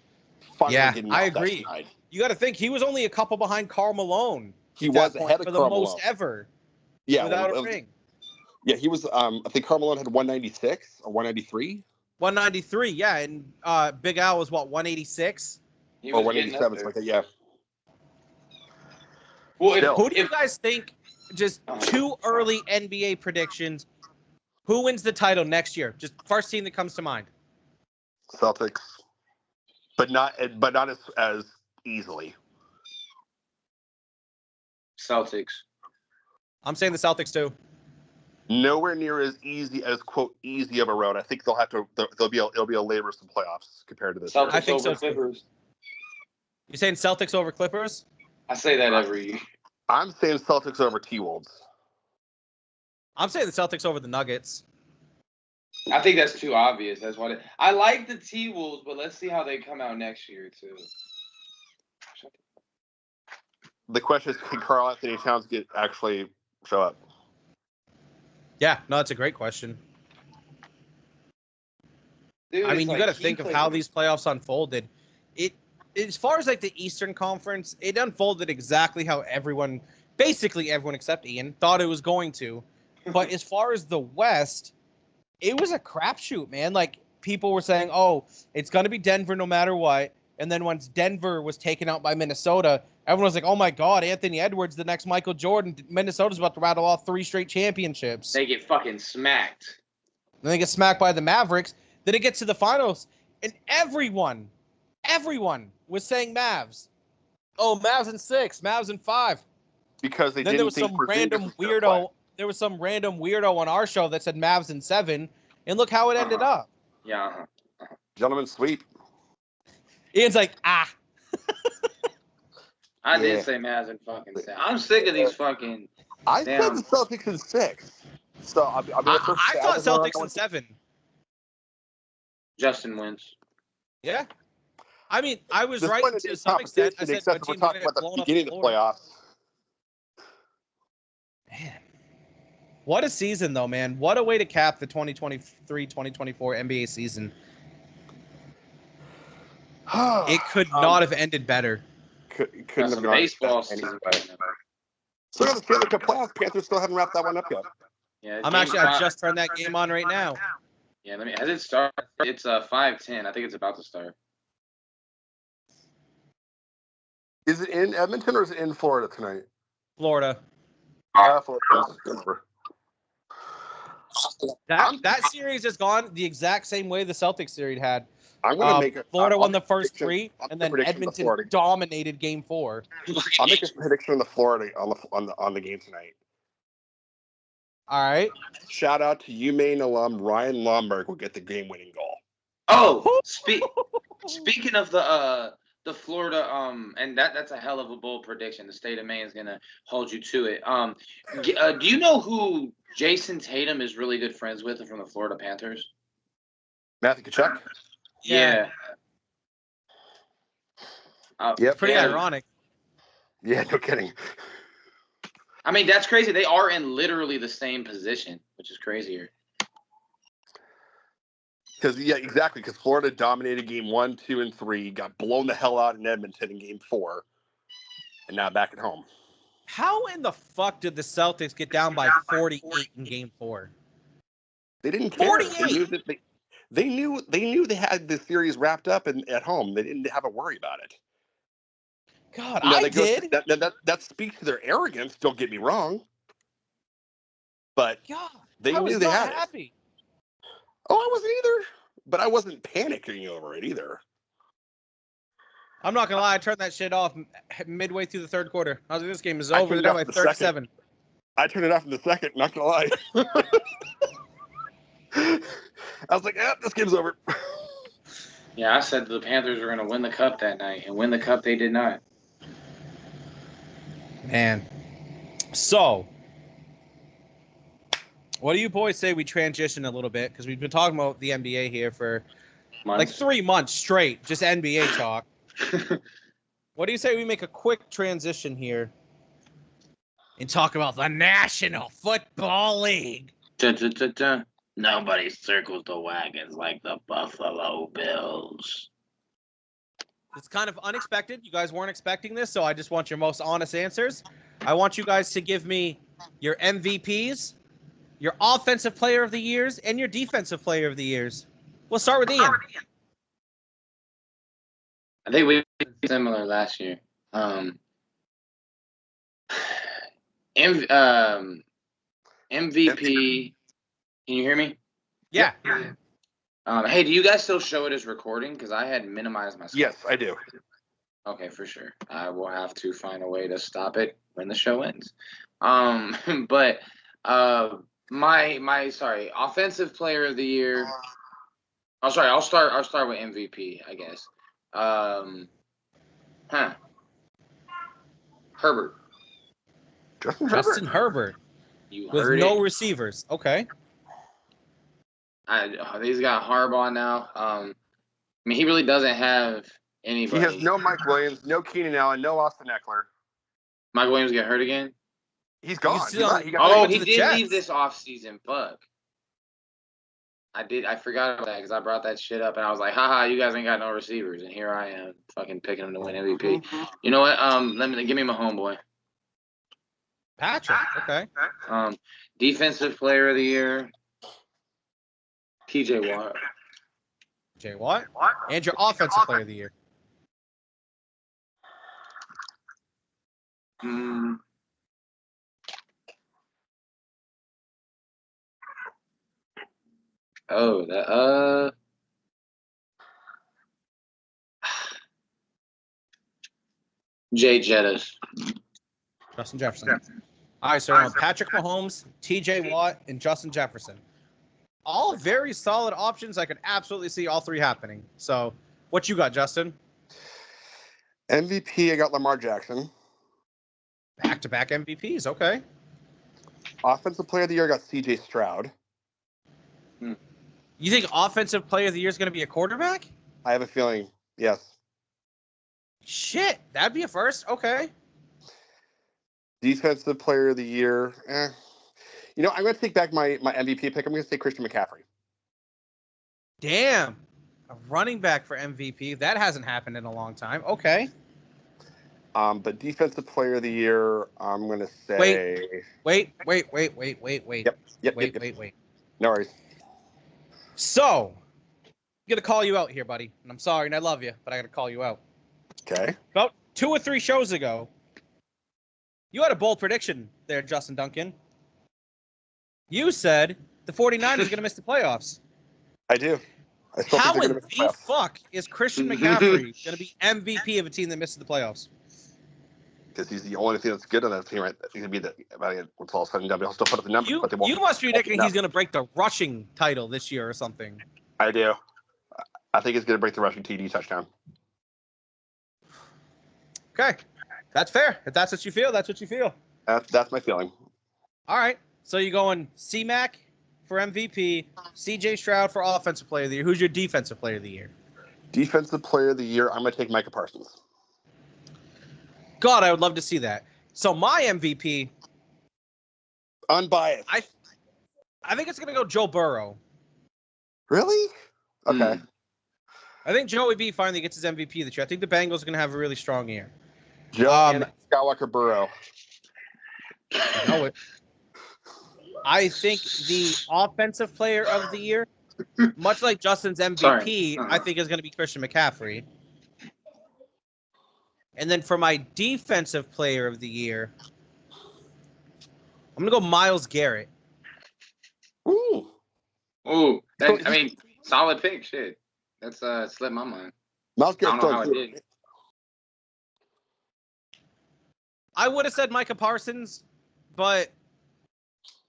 Finally getting I off that agree. schneid. You got to think he was only a couple behind Karl Malone. He at was that point ahead of for the Karl most Malone. ever. Yeah, without a ring. Yeah, he was. I think Karl Malone had 196 or 193. 193, yeah, and Big Al was what 186 He or was getting 187, up something like there. that. Yeah. Well, Who do you guys think? Just two early NBA predictions. Who wins the title next year? Just first team that comes to mind. Celtics, but not as easily. Celtics. I'm saying the Celtics too. Nowhere near as easy as quote easy of a road. I think it'll be a labor some playoffs compared to this. Celtics I think over so, too. Clippers. You saying Celtics over Clippers? I say that every year. I'm saying Celtics over T-Wolves. I'm saying the Celtics over the Nuggets. I think that's too obvious. That's why I like the T-Wolves, but let's see how they come out next year too. The question is, can Karl Anthony Towns actually show up? Yeah, no, that's a great question. Dude, I mean, you got to he think of played- how these playoffs unfolded. It, as far as like the Eastern Conference, it unfolded exactly how basically everyone except Ian, thought it was going to. But as far as the West, it was a crapshoot, man. Like people were saying, "Oh, it's going to be Denver no matter what." And then once Denver was taken out by Minnesota, everyone was like, oh my God, Anthony Edwards, the next Michael Jordan. Minnesota's about to rattle off 3 straight championships. They get fucking smacked. Then they get smacked by the Mavericks. Then it gets to the finals, and everyone was saying Mavs. Oh, Mavs in 6, Mavs in 5. Because they Then there was didn't some think random Porzingis was gonna play. weirdo. There was some random weirdo on our show that said Mavs in 7, and look how it ended up. Yeah. Gentlemen sweep. Ian's like, ah. I Yeah. did say Mavs and fucking 7. I'm sick of these fucking. I Damn. said the Celtics in 6. So I mean, the first I thought Celtics in 7. Justin wins. Yeah. I mean, I was This right one to is some extent. I competition, said except a if we're team's talking gonna about get the blown off beginning of the floor. playoffs. Man. What a season, though, man. What a way to cap the 2023-2024 NBA season. It could not have ended better. Couldn't Got have some gone baseball anyway. season. So the Stanley Cup playoffs, Panthers still haven't wrapped that one up yet. Yeah, I just turned that game on right now. Yeah, has it started? It's 5:10. I think it's about to start. Is it in Edmonton or is it in Florida tonight? Florida. Florida. That series has gone the exact same way the Celtics series had. I'm going to make it. Florida won the first 3, and then Edmonton dominated Game 4. I'll make a prediction on the Florida on the game tonight. All right. Shout out to UMaine alum Ryan Lomberg will get the game-winning goal. Oh, speaking of the Florida and that's a hell of a bold prediction. The state of Maine is gonna hold you to it. Do you know who Jason Tatum is really good friends with from the Florida Panthers? Matthew Tkachuk? Yeah. Yep. Pretty ironic. Yeah, no kidding. I mean, that's crazy. They are in literally the same position, which is crazier. Because exactly. Because Florida dominated game 1, 2, and 3, got blown the hell out in Edmonton in game 4, and now back at home. How in the fuck did the Celtics get down by 48 in game 4? They didn't care. 48. They knew they had the series wrapped up at home. They didn't have a worry about it. God, I did. That speaks to their arrogance. Don't get me wrong. But God, they knew they had happy. it. Oh, I wasn't either. But I wasn't panicking over it either. I'm not gonna lie. I turned that shit off midway through the third quarter. I was like, this game is over. They're down by 37. I turned it off in the second. Not gonna lie. I was like, this game's over. Yeah, I said the Panthers were gonna win the cup that night, and win the cup they did not. Man. So, what do you boys say we transition a little bit? Because we've been talking about the NBA here for like 3 months straight, just NBA talk. What do you say we make a quick transition here and talk about the National Football League? Nobody circles the wagons like the Buffalo Bills. It's kind of unexpected. You guys weren't expecting this, so I just want your most honest answers. I want you guys to give me your MVPs, your offensive player of the years, and your defensive player of the years. We'll start with Ian. I think we did similar last year. MVP. Can you hear me? Yeah. Hey, do you guys still show it as recording? Because I had minimized my screen. Yes, I do. Okay, for sure. I will have to find a way to stop it when the show ends. But my offensive player of the year. Oh, sorry. I'll start with MVP, I guess. Herbert. Justin Herbert. You with heard no it. receivers. Okay. He's got Harbaugh now. I mean, he really doesn't have anybody. He has no Mike Williams, no Keenan Allen, no Austin Eckler. Mike Williams get hurt again? He's gone. He Did leave this offseason. Fuck. I forgot about that because I brought that shit up and I was like, haha, you guys ain't got no receivers. And here I am fucking picking him to win MVP. You know what? Give me my homeboy. Patrick. Okay. Defensive player of the year. TJ Watt. Jay Watt. And your offensive player of the year. Oh, that Jay Jettas. Justin Jefferson. All right, so Patrick Mahomes, T.J. Watt, and Justin Jefferson. All very solid options. I could absolutely see all three happening. So, what you got, Justin? MVP, I got Lamar Jackson. Back-to-back MVPs. Okay. Offensive Player of the Year, I got C.J. Stroud. You think Offensive Player of the Year is going to be a quarterback? I have a feeling, yes. Shit, that'd be a first. Okay. Defensive Player of the Year, You know, I'm going to take back my MVP pick. I'm going to say Christian McCaffrey. Damn. A running back for MVP. That hasn't happened in a long time. Okay. But Defensive Player of the Year, I'm going to say... Wait. Yep. Wait. No worries. So, I'm going to call you out here, buddy. And I'm sorry, and I love you, but I got to call you out. Okay. About 2 or 3 shows ago, you had a bold prediction there, Justin Duncan. You said the 49ers are going to miss the playoffs. I do. I still How think in they're going to miss the fuck is Christian McCaffrey going to be MVP of a team that misses the playoffs? Because he's the only thing that's good on that team, right? He's going to be what's all said and done. He'll still put up the numbers, but they won't. You must be thinking he's going to break the rushing title this year or something. I do. I think he's going to break the rushing TD touchdown. Okay. That's fair. If that's what you feel, that's what you feel. That's my feeling. All right. So you're going C-Mac for MVP, C.J. Stroud for Offensive Player of the Year. Who's your Defensive Player of the Year? Defensive Player of the Year, I'm going to take Micah Parsons. God, I would love to see that. So my MVP, Unbiased. I think it's going to go Joe Burrow. Really? Okay. I think Joey B finally gets his MVP this year. I think the Bengals are going to have a really strong year. Joe Skywalker Burrow. You know it. I think the Offensive Player of the Year, much like Justin's MVP, I think is going to be Christian McCaffrey. And then for my Defensive Player of the Year, I'm going to go Myles Garrett. Ooh. Solid pick. Shit. That's slipped my mind. Myles Garrett. I don't know how it did. I would have said Micah Parsons, but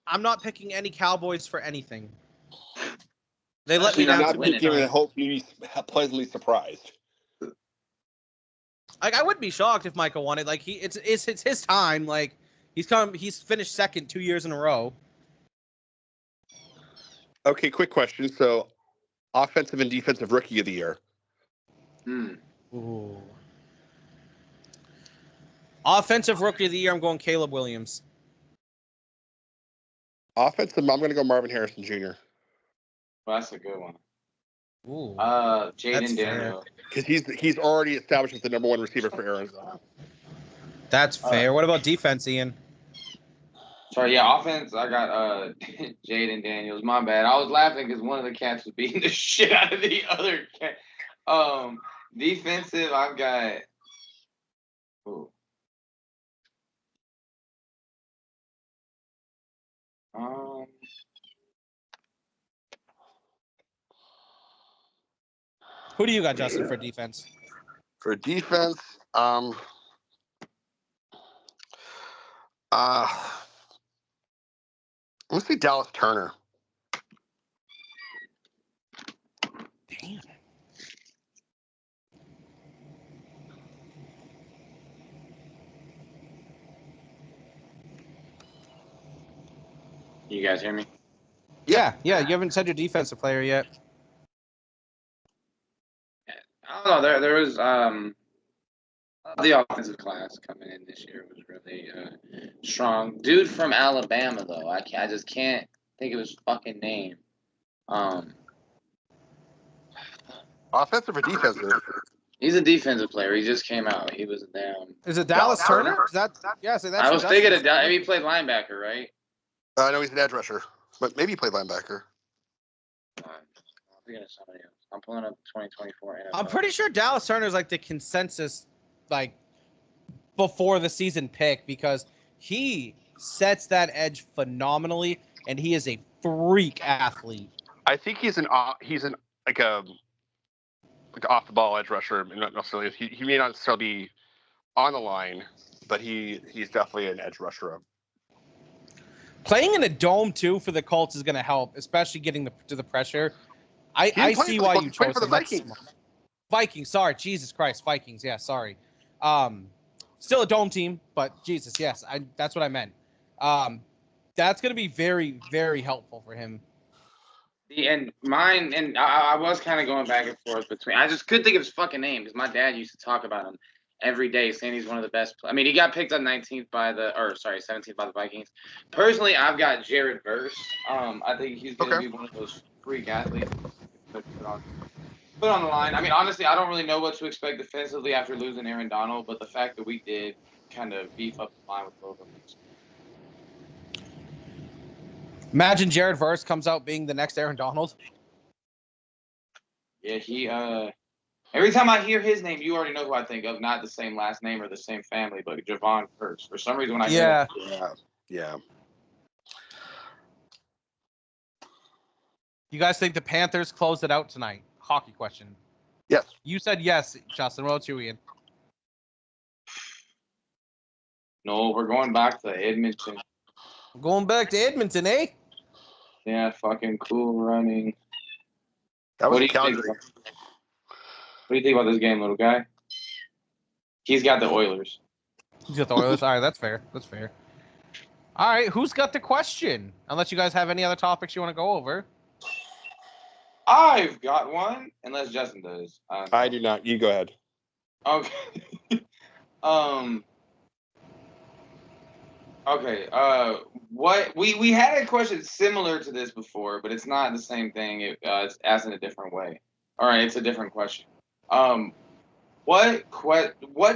I'm not picking any Cowboys for anything. They let me down. Not picking and hope you'd be pleasantly surprised. Like, I wouldn't be shocked if Micah won it. Like, it's his time. Like, he's finished second 2 years in a row. Okay, quick question. So, Offensive and Defensive Rookie of the Year. Ooh. Offensive Rookie of the Year, I'm going Caleb Williams. Offensive, I'm going to go Marvin Harrison Jr. Well, that's a good one. Ooh. Jaden Daniels. Because he's already established as the number 1 receiver for Arizona. That's fair. What about defense, Ian? Sorry, yeah, offense, I got Jaden Daniels. My bad. I was laughing because one of the cats was beating the shit out of the other cat. Defensive, I've got... Ooh. Who do you got, Justin, for defense? For defense, I'm going to say Dallas Turner. Damn. You guys hear me? Yeah. You haven't said your defensive player yet. I don't know. There was the offensive class coming in this year was really strong. Dude from Alabama though, I just can't think of his fucking name. Offensive or defensive? He's a defensive player. He just came out. He was down. Is it Dallas Turner? Is that yeah? So that's. I was thinking of Dallas. Maybe he played linebacker, right? No, he's an edge rusher, but maybe he played linebacker. I'm thinking of somebody else. I'm pulling up 2024 NFL. I'm pretty sure Dallas Turner is like the consensus, like before the season pick because he sets that edge phenomenally and he is a freak athlete. I think he's an like off the ball edge rusher. Not necessarily. He may not necessarily be on the line, but he's definitely an edge rusher. Playing in a dome too for the Colts is going to help, especially getting to the pressure. I see why you chose for the him. That's Vikings. smart. Vikings, sorry, Jesus Christ, Vikings. Yeah, sorry. Still a dome team, but Jesus, yes, that's what I meant. That's going to be very, very helpful for him. And mine, and I was kind of going back and forth between. I just couldn't think of his fucking name because my dad used to talk about him every day, saying he's one of the best. I mean, he got picked on 17th by 17th by the Vikings. Personally, I've got Jared Verse. I think he's going to be one of those freak athletes put on the line. I mean, honestly, I don't really know what to expect defensively after losing Aaron Donald, but the fact that we did kind of beef up the line with both of them. Imagine Jared Verse comes out being the next Aaron Donald. Yeah, he every time I hear his name, you already know who I think of. Not the same last name or the same family, but Javon Curse. For some reason, when I hear yeah. You guys think the Panthers close it out tonight? Hockey question. Yes. You said yes, Justin. What about you, Ian? No, we're going back to Edmonton. Going back to Edmonton, eh? Yeah, fucking Cool Running. That was What do you think? What do you think about this game, little guy? He's got the Oilers. He's got the Oilers. All right, that's fair. That's fair. All right, who's got the question? Unless you guys have any other topics you want to go over. I've got one, unless Justin does. I do not. You go ahead. Okay. Okay. What we had a question similar to this before, but it's not the same thing. It's asked in a different way. All right, it's a different question. What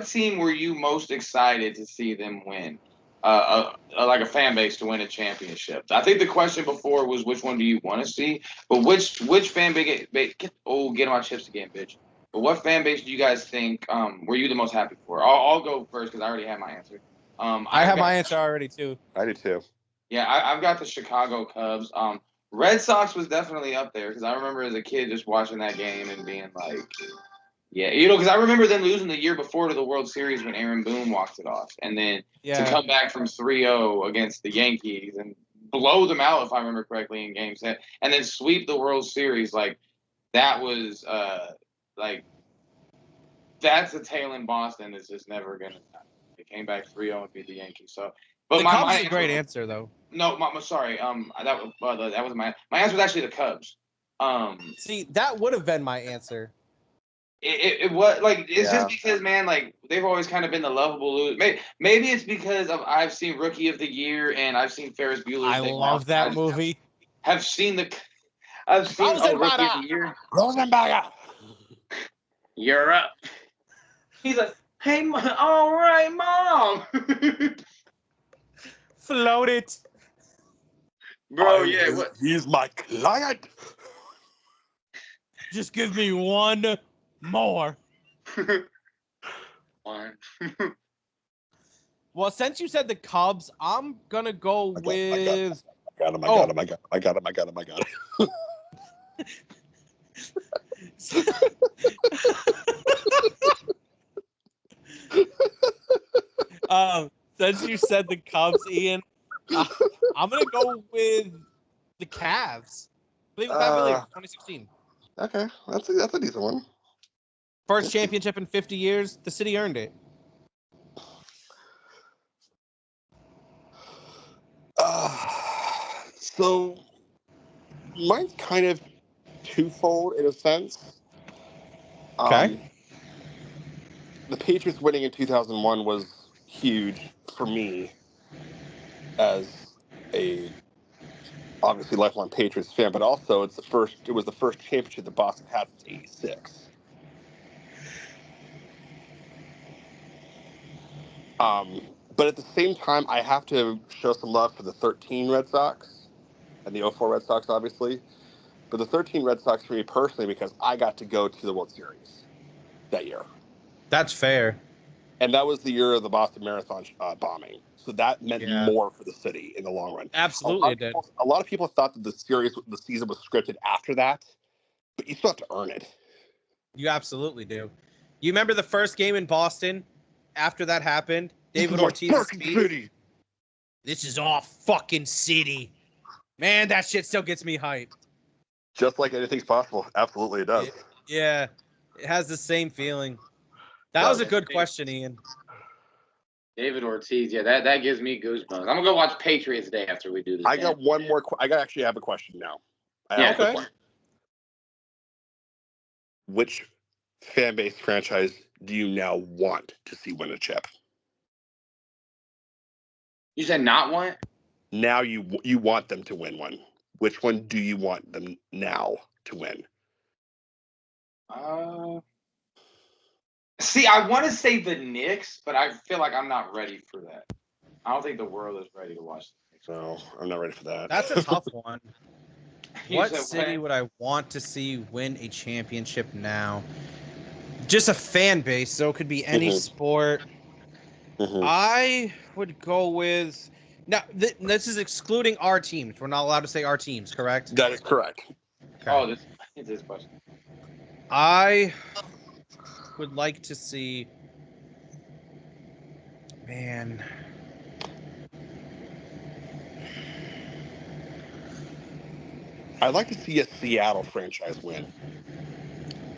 team were you most excited to see them win? Like a fan base to win a championship. I think the question before was which one do you want to see, but which fan base? Get on my chips again, bitch. But what fan base do you guys think were you the most happy for? I'll go first because I already have my answer. I have my answer already too. I do too. Yeah, I've got the Chicago Cubs. Red Sox was definitely up there because I remember as a kid just watching that game and being like, yeah, because I remember them losing the year before to the World Series when Aaron Boone walked it off, and then to come back from 3-0 against the Yankees and blow them out, if I remember correctly, in Game 7, and then sweep the World Series, like that was that's a tale in Boston that's just never gonna happen. They came back 3-0 and beat the Yankees. So, but the Cubs is a great answer though. No, sorry. That was my answer was actually the Cubs. See, that would have been my answer. It was like it's just because, man, like they've always kind of been the lovable loser. Maybe it's because I've seen Rookie of the Year and I've seen Ferris Bueller's I love that movie. I've seen Rookie of the Year. Rosenberger. You're up. He's like, hey, all right, Mom. Float it. Bro, yeah. What? He's my client. Just give me one more. One. Well, since you said the Cubs, I'm going to go with... I got him. Since you said the Cubs, Ian, I'm gonna go with the Cavs. I believe Pat Miller, 2016. Okay, that's a decent one. First championship in 50 years. The city earned it. So mine's kind of twofold in a sense. Okay. The Patriots winning in 2001 was huge for me as a obviously lifelong Patriots fan, but also it was the first championship that Boston had since '86. But at the same time, I have to show some love for the 13 Red Sox and the 04 Red Sox, obviously. But the 13 Red Sox for me personally, because I got to go to the World Series that year. That's fair. And that was the year of the Boston Marathon bombing. So that meant Yeah. more for the city in the long run. Absolutely, it did. A lot of people thought that the season was scripted after that, but you still have to earn it. You absolutely do. You remember the first game in Boston after that happened? David Ortiz's speech. This is our fucking city. Man, that shit still gets me hyped. Just like anything's possible. Absolutely, it does. Yeah, it has the same feeling. That was a good question, Ian. David Ortiz, yeah, that gives me goosebumps. I'm gonna go watch Patriots Day after we do this. I got one more. I actually have a question now. Yeah, okay. Which fan base franchise do you now want to see win a chip? You said not one? Now you want them to win one. Which one do you want them now to win? See, I want to say the Knicks, but I feel like I'm not ready for that. I don't think the world is ready to watch the Knicks. No, I'm not ready for that. That's a tough one. What said city what? would I want to see win a championship now? Just a fan base, so it could be any sport. I would go with... Now, this is excluding our teams. We're not allowed to say our teams, correct? That is correct. Okay. Oh, this question. I would like to see... Man... I'd like to see a Seattle franchise win.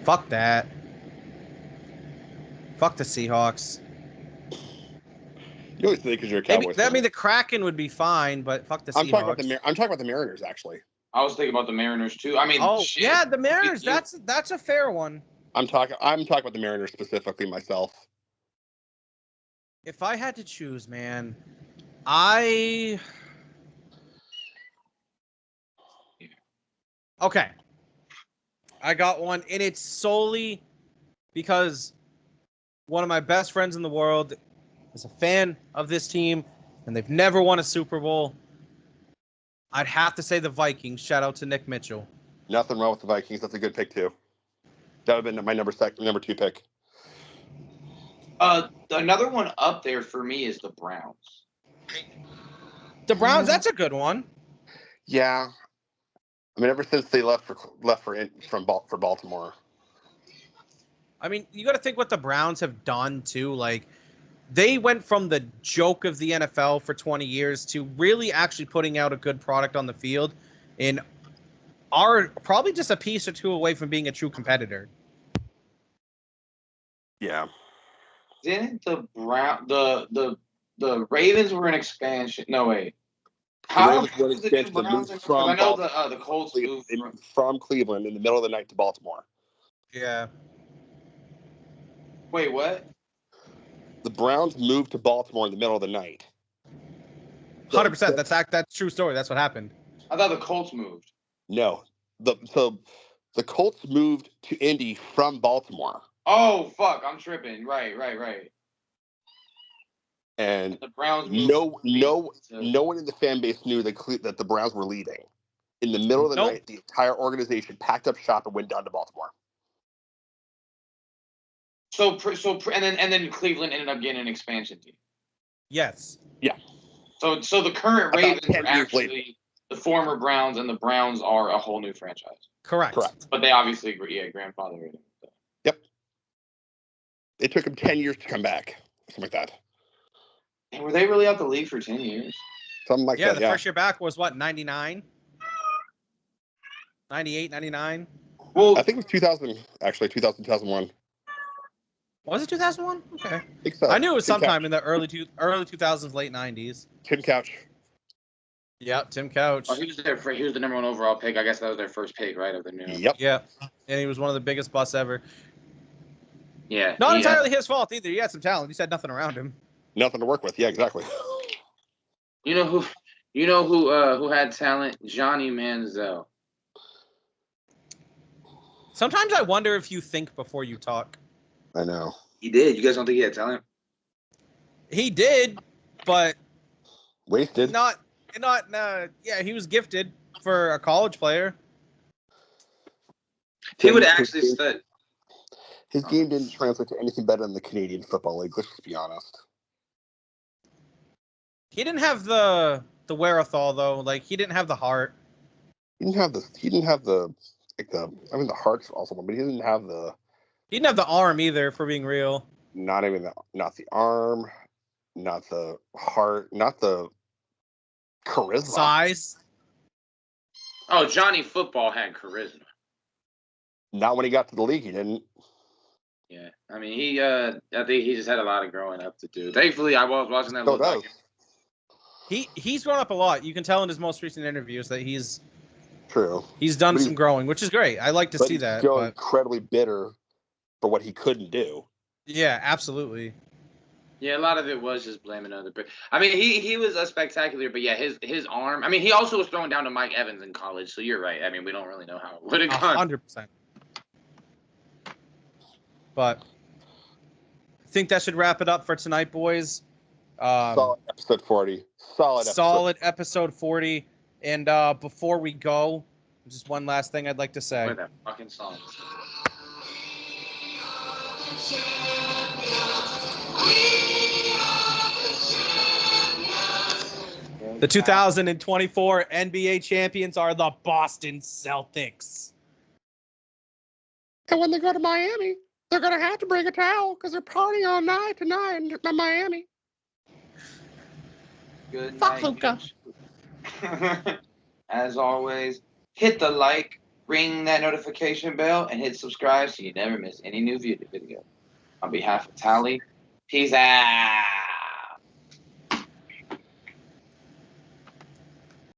Fuck that. Fuck the Seahawks. You always think because you're a Cowboys fan. I mean, the Kraken would be fine, but fuck the Seahawks. I'm talking about the Mariners, actually. I was thinking about the Mariners too. I mean, shit. Yeah, the Mariners. That's a fair one. I'm talking about the Mariners specifically myself. If I had to choose, man, Okay. I got one, and it's solely because one of my best friends in the world is a fan of this team, and they've never won a Super Bowl. I'd have to say the Vikings. Shout out to Nick Mitchell. Nothing wrong with the Vikings. That's a good pick, too. That would have been my number 2 pick. Another one up there for me is the Browns. The Browns, that's a good one. Yeah. I mean, ever since they left for Baltimore. I mean, you got to think what the Browns have done too. Like, they went from the joke of the NFL for 20 years to really actually putting out a good product on the field, and are probably just a piece or two away from being a true competitor. Yeah. Didn't the Ravens were an expansion? No, wait. How did the Browns? I know the Colts moved from Cleveland in the middle of the night to Baltimore. Yeah. Wait, what? The Browns moved to Baltimore in the middle of the night. 100%. That's true story. That's what happened. I thought the Colts moved. No. The Colts moved to Indy from Baltimore. Oh, fuck. I'm tripping. Right. And the Browns no one in the fan base knew that the Browns were leaving. In the middle of the night, the entire organization packed up shop and went down to Baltimore. And then Cleveland ended up getting an expansion team. Yes. Yeah. So the current Ravens are actually the former Browns, and the Browns are a whole new franchise. Correct. But they obviously grandfathered it. Yep. It took them 10 years to come back. Something like that. And were they really out the league for 10 years? Something like that, the first year back was what, 99? 98, 99? Well, I think it was 2000, actually, 2001. Was it 2001? Okay. I think so. I knew it was sometime in the early 2000s, late 90s. Tim Couch. Yep, Tim Couch. Oh, he was the number one overall pick. I guess that was their first pick, right? Of the new. Yep. Yeah. And he was one of the biggest busts ever. Yeah. Not entirely his fault either. He had some talent. He said nothing around him. Nothing to work with. Yeah, exactly. You know who had talent? Johnny Manziel. Sometimes I wonder if you think before you talk. I know. He did. You guys don't think he had talent? He did, but wasted. Yeah, he was gifted for a college player. He would actually stud. His game didn't translate to anything better than the Canadian Football League. Let's just be honest. He didn't have the wherewithal though. Like he didn't have the heart. He didn't have the. I mean, the heart's also one, but he didn't have the. He didn't have the arm either, for being real. Not the arm, not the heart, not the charisma. Size. Oh, Johnny Football had charisma. Not when he got to the league, he didn't. Yeah, I mean, I think he just had a lot of growing up to do. Thankfully, I was watching that. So does. He's grown up a lot. You can tell in his most recent interviews that he's True. He's done some growing, which is great. I like to see that. Still incredibly bitter for what he couldn't do. Yeah, absolutely. Yeah, a lot of it was just blaming other people. I mean, he was a spectacular, but yeah, his arm. I mean, he also was throwing down to Mike Evans in college, so you're right. I mean, we don't really know how it would have gone. 100%. But I think that should wrap it up for tonight, boys. Solid episode 40. Solid episode 40. And before we go, just one last thing I'd like to say. Play that fucking song. The 2024 NBA champions are the Boston Celtics. And when they go to Miami, they're going to have to bring a towel because they're partying all night tonight in Miami. Good Fuck night. Luka. As always, hit the like, ring that notification bell, and hit subscribe so you never miss any new video. On behalf of Tally, peace out.